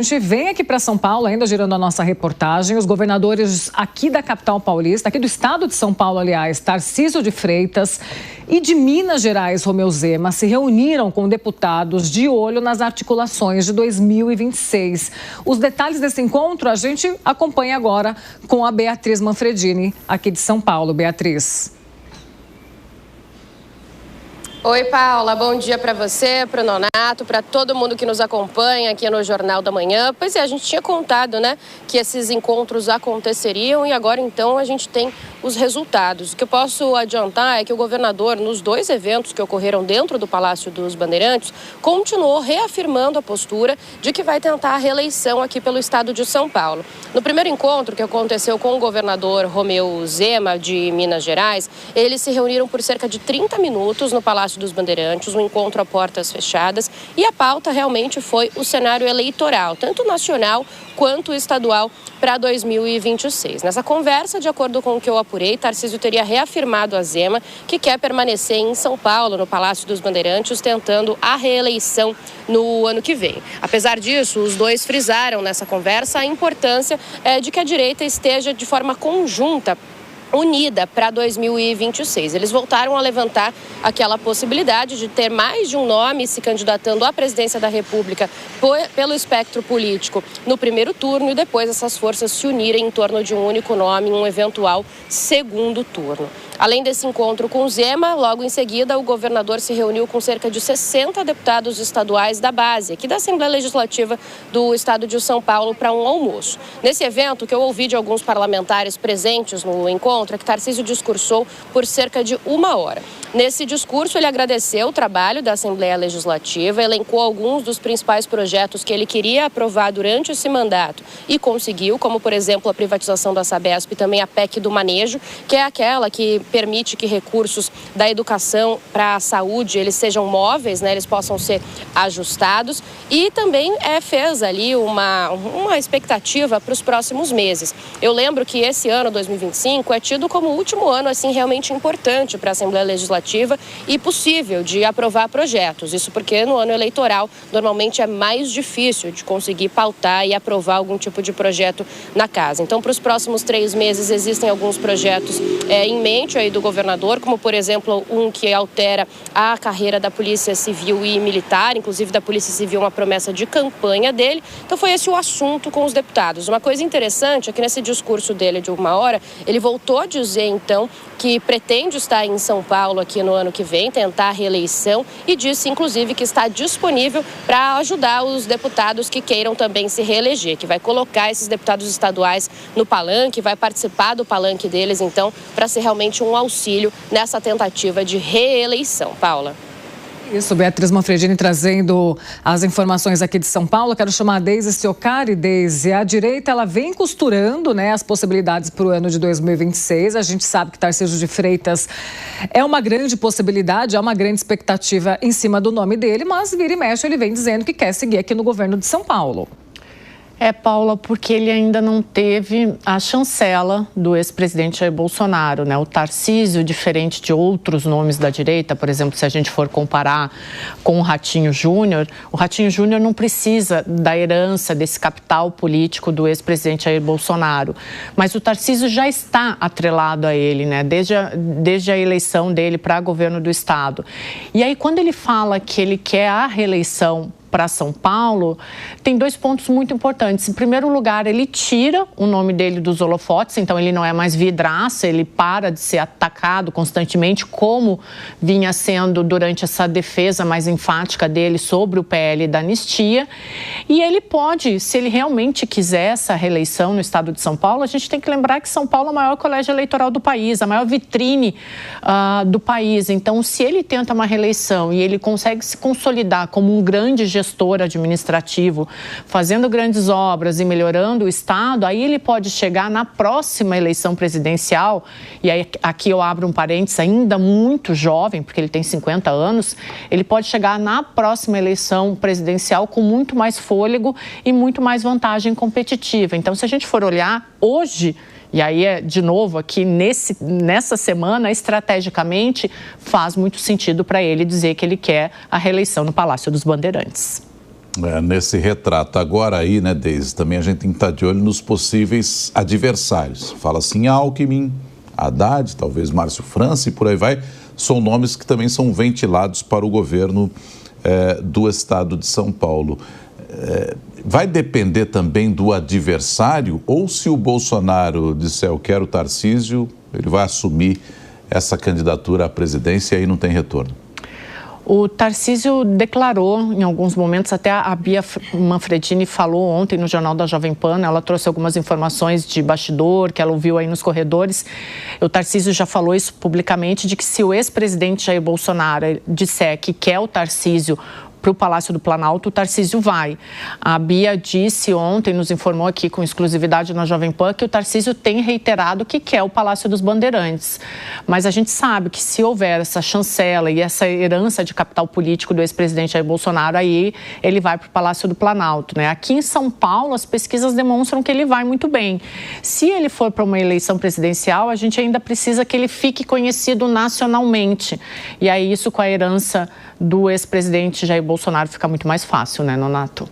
A gente vem aqui para São Paulo, ainda girando a nossa reportagem. Os governadores aqui da capital paulista, aqui do estado de São Paulo, aliás, Tarcísio de Freitas, e de Minas Gerais, Romeu Zema, se reuniram com deputados de olho nas articulações de 2026. Os detalhes desse encontro a gente acompanha agora com a Beatriz Manfredini, aqui de São Paulo. Beatriz. Oi, Paula, bom dia para você, para o Nonato, para todo mundo que nos acompanha aqui no Jornal da Manhã. Pois é, a gente tinha contado, né, que esses encontros aconteceriam e agora então a gente tem os resultados. O que eu posso adiantar é que o governador, nos dois eventos que ocorreram dentro do Palácio dos Bandeirantes, continuou reafirmando a postura de que vai tentar a reeleição aqui pelo estado de São Paulo. No primeiro encontro que aconteceu com o governador Romeu Zema, de Minas Gerais, eles se reuniram por cerca de 30 minutos no Palácio dos Bandeirantes, um encontro a portas fechadas, e a pauta realmente foi o cenário eleitoral, tanto nacional quanto estadual, para 2026. Nessa conversa, de acordo com o que eu apurei, Tarcísio teria reafirmado a Zema que quer permanecer em São Paulo, no Palácio dos Bandeirantes, tentando a reeleição no ano que vem. Apesar disso, os dois frisaram nessa conversa a importância de que a direita esteja de forma conjunta, unida para 2026. Eles voltaram a levantar aquela possibilidade de ter mais de um nome se candidatando à presidência da República pelo espectro político no primeiro turno e depois essas forças se unirem em torno de um único nome em um eventual segundo turno. Além desse encontro com Zema, logo em seguida o governador se reuniu com cerca de 60 deputados estaduais da base, aqui da Assembleia Legislativa do estado de São Paulo, para um almoço. Nesse evento, que eu ouvi de alguns parlamentares presentes no encontro, é que Tarcísio discursou por cerca de 1 hora. Nesse discurso, ele agradeceu o trabalho da Assembleia Legislativa, elencou alguns dos principais projetos que ele queria aprovar durante esse mandato e conseguiu, como, por exemplo, a privatização da Sabesp e também a PEC do manejo, que é aquela que permite que recursos da educação para a saúde eles sejam móveis, né, eles possam ser ajustados, e também fez ali uma expectativa para os próximos meses. Eu lembro que esse ano, 2025, é tido como o último ano assim realmente importante para a Assembleia Legislativa e possível de aprovar projetos. Isso porque no ano eleitoral normalmente é mais difícil de conseguir pautar e aprovar algum tipo de projeto na casa. Então, para os próximos 3 meses existem alguns projetos em mente aí do governador, como por exemplo um que altera a carreira da Polícia Civil e Militar, inclusive da Polícia Civil, uma promessa de campanha dele. Então foi esse o assunto com os deputados. Uma coisa interessante é que nesse discurso dele de 1 hora, ele voltou a dizer então que pretende estar em São Paulo aqui no ano que vem, tentar a reeleição, e disse inclusive que está disponível para ajudar os deputados que queiram também se reeleger, que vai colocar esses deputados estaduais no palanque, vai participar do palanque deles então, para ser realmente um auxílio nessa tentativa de reeleição. Paula. Isso, Beatriz Manfredini trazendo as informações aqui de São Paulo. Quero chamar a Deise Ciocari. Deise, a direita ela vem costurando, né, as possibilidades para o ano de 2026. A gente sabe que Tarcísio de Freitas é uma grande possibilidade, é uma grande expectativa em cima do nome dele, mas vira e mexe ele vem dizendo que quer seguir aqui no governo de São Paulo. Paula, porque ele ainda não teve a chancela do ex-presidente Jair Bolsonaro, né? O Tarcísio, diferente de outros nomes da direita, por exemplo, se a gente for comparar com o Ratinho Júnior não precisa da herança, desse capital político do ex-presidente Jair Bolsonaro. Mas o Tarcísio já está atrelado a ele, né? Desde a eleição dele para governo do estado. E aí, quando ele fala que ele quer a reeleição para São Paulo, tem 2 pontos muito importantes. Em primeiro lugar, ele tira o nome dele dos holofotes, então ele não é mais vidraça, ele para de ser atacado constantemente, como vinha sendo durante essa defesa mais enfática dele sobre o PL da anistia. E ele pode, se ele realmente quiser essa reeleição no estado de São Paulo, a gente tem que lembrar que São Paulo é o maior colégio eleitoral do país, a maior vitrine do país. Então, se ele tenta uma reeleição e ele consegue se consolidar como um grande gestor administrativo, fazendo grandes obras e melhorando o estado, aí ele pode chegar na próxima eleição presidencial, e aí aqui eu abro um parênteses, ainda muito jovem, porque ele tem 50 anos, ele pode chegar na próxima eleição presidencial com muito mais fôlego e muito mais vantagem competitiva. Então, se a gente for olhar hoje, e aí, de novo, aqui nessa semana, estrategicamente, faz muito sentido para ele dizer que ele quer a reeleição no Palácio dos Bandeirantes. nesse retrato. Agora aí, né, Deise, também a gente tem que estar de olho nos possíveis adversários. Fala-se em Alckmin, Haddad, talvez Márcio França e por aí vai. São nomes que também são ventilados para o governo do estado de São Paulo. Vai depender também do adversário, ou se o Bolsonaro disser eu quero o Tarcísio, ele vai assumir essa candidatura à presidência e aí não tem retorno? O Tarcísio declarou em alguns momentos, até a Bia Manfredini falou ontem no Jornal da Jovem Pan, ela trouxe algumas informações de bastidor que ela ouviu aí nos corredores. O Tarcísio já falou isso publicamente, de que se o ex-presidente Jair Bolsonaro disser que quer o Tarcísio para o Palácio do Planalto, o Tarcísio vai. A Bia disse ontem, nos informou aqui com exclusividade na Jovem Pan, que o Tarcísio tem reiterado que quer o Palácio dos Bandeirantes. Mas a gente sabe que se houver essa chancela e essa herança de capital político do ex-presidente Jair Bolsonaro, aí ele vai para o Palácio do Planalto, né? Aqui em São Paulo, as pesquisas demonstram que ele vai muito bem. Se ele for para uma eleição presidencial, a gente ainda precisa que ele fique conhecido nacionalmente. E aí isso com a herança do ex-presidente Jair Bolsonaro fica muito mais fácil, né, Nonato?